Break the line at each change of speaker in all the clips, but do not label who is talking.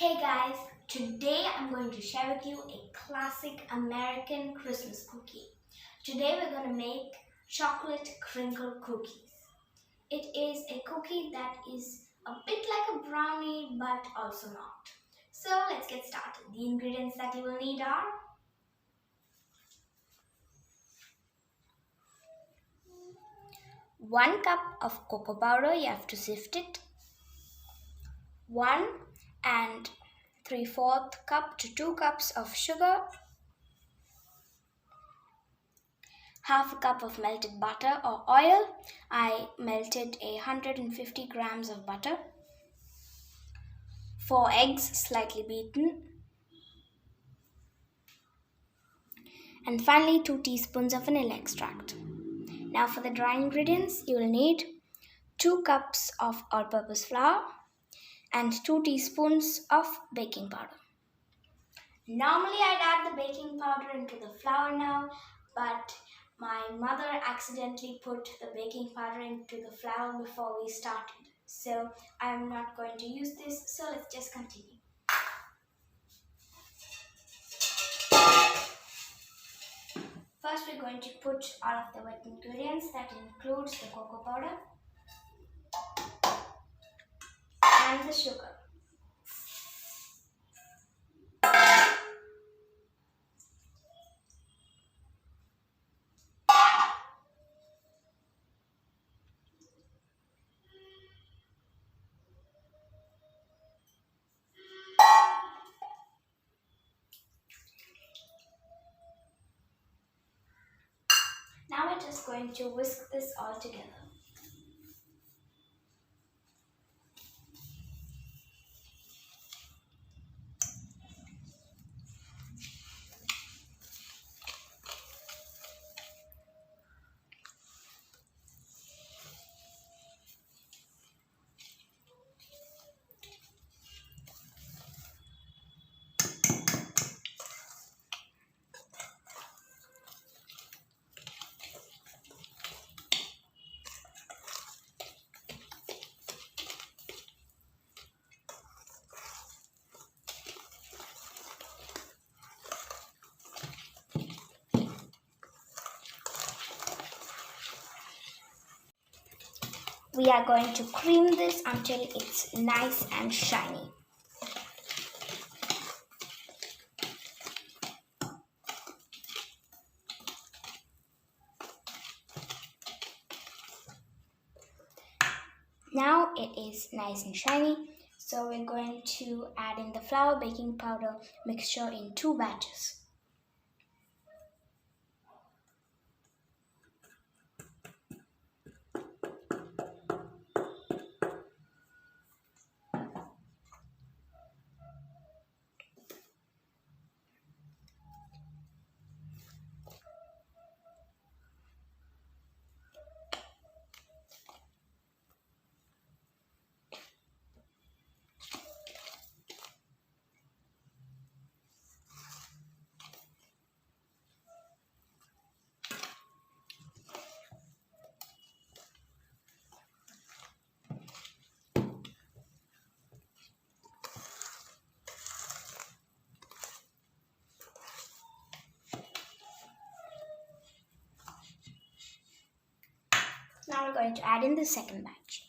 Hey guys, today I'm going to share with you a classic American Christmas cookie. Today we're going to make chocolate crinkle cookies. It is a cookie that is a bit like a brownie but also not. So let's get started. The ingredients that you will need are 1 cup of cocoa powder, you have to sift it, 1 and 3/4 cup to 2 cups of sugar, half a cup of melted butter or oil. I melted 150 grams of butter, 4 eggs slightly beaten, and finally 2 teaspoons of vanilla extract. Now for the dry ingredients, you will need 2 cups of all-purpose flour and 2 teaspoons of baking powder. Normally I'd add the baking powder into the flour now, but my mother accidentally put the baking powder into the flour before we started. So I'm not going to use this, so let's just continue. First we're going to put all of the wet ingredients, that includes the cocoa powder and the sugar. Now we're just going to whisk this all together. We are going to cream this until it's nice and shiny. Now it is nice and shiny, so we're going to add in the flour baking powder mixture in 2 batches. Now we're going to add in the second batch.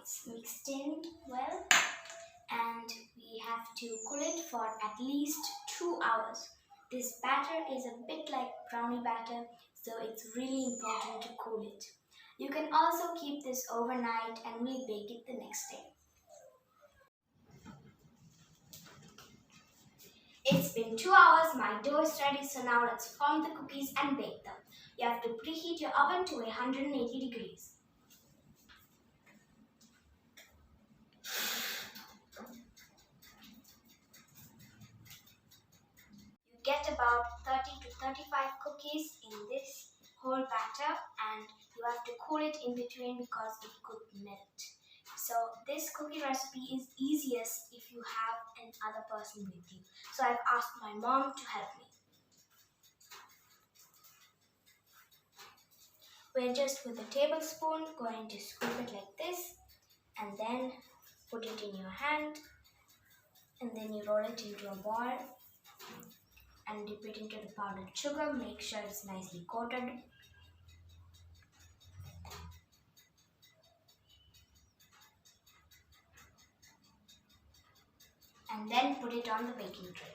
it's mixed in well, and we have to cool it for at least 2 hours. This batter is a bit like brownie batter, so it's really important to cool it. You can also keep this overnight and rebake it the next day. It's been 2 hours, my dough is ready, so now let's form the cookies and bake them. You have to preheat your oven to 180 degrees. You get about 30 to 35 cookies in this whole batter, and you have to cool it in between because it could melt. So this cookie recipe is easiest if you have another person with you. So I've asked my mom to help me. We're just with a tablespoon going to scoop it like this, and then put it in your hand, and then you roll it into a ball and dip it into the powdered sugar. Make sure it's nicely coated. And then put it on the baking tray.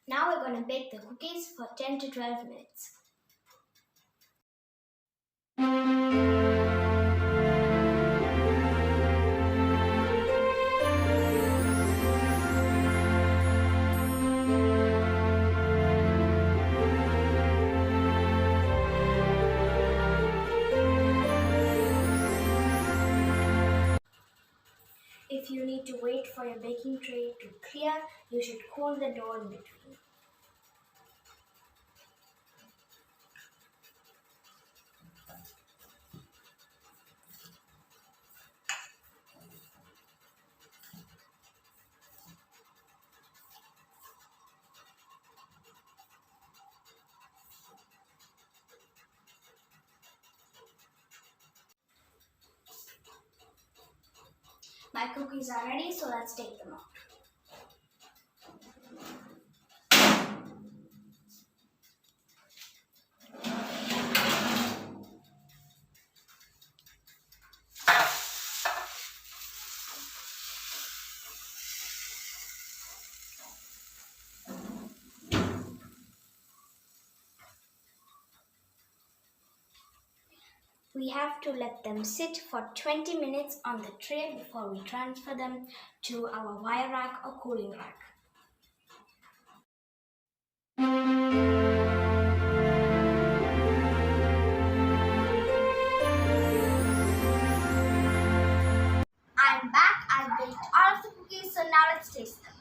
Now we're going to bake the cookies for 10 to 12 minutes. If you need to wait for your baking tray to clear, you should cool the dough in between. My cookies are ready, so let's take them out. We have to let them sit for 20 minutes on the tray before we transfer them to our wire rack or cooling rack. I'm back. I baked all of the cookies, so now let's taste them.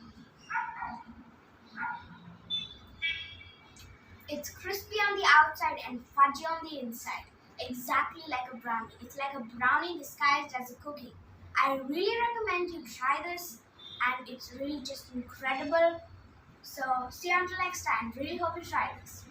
It's crispy on the outside and fudgy on the inside. Exactly like a brownie. It's like a brownie disguised as a cookie. I really recommend you try this, and it's really just incredible. So see you until next time. Really hope you try this.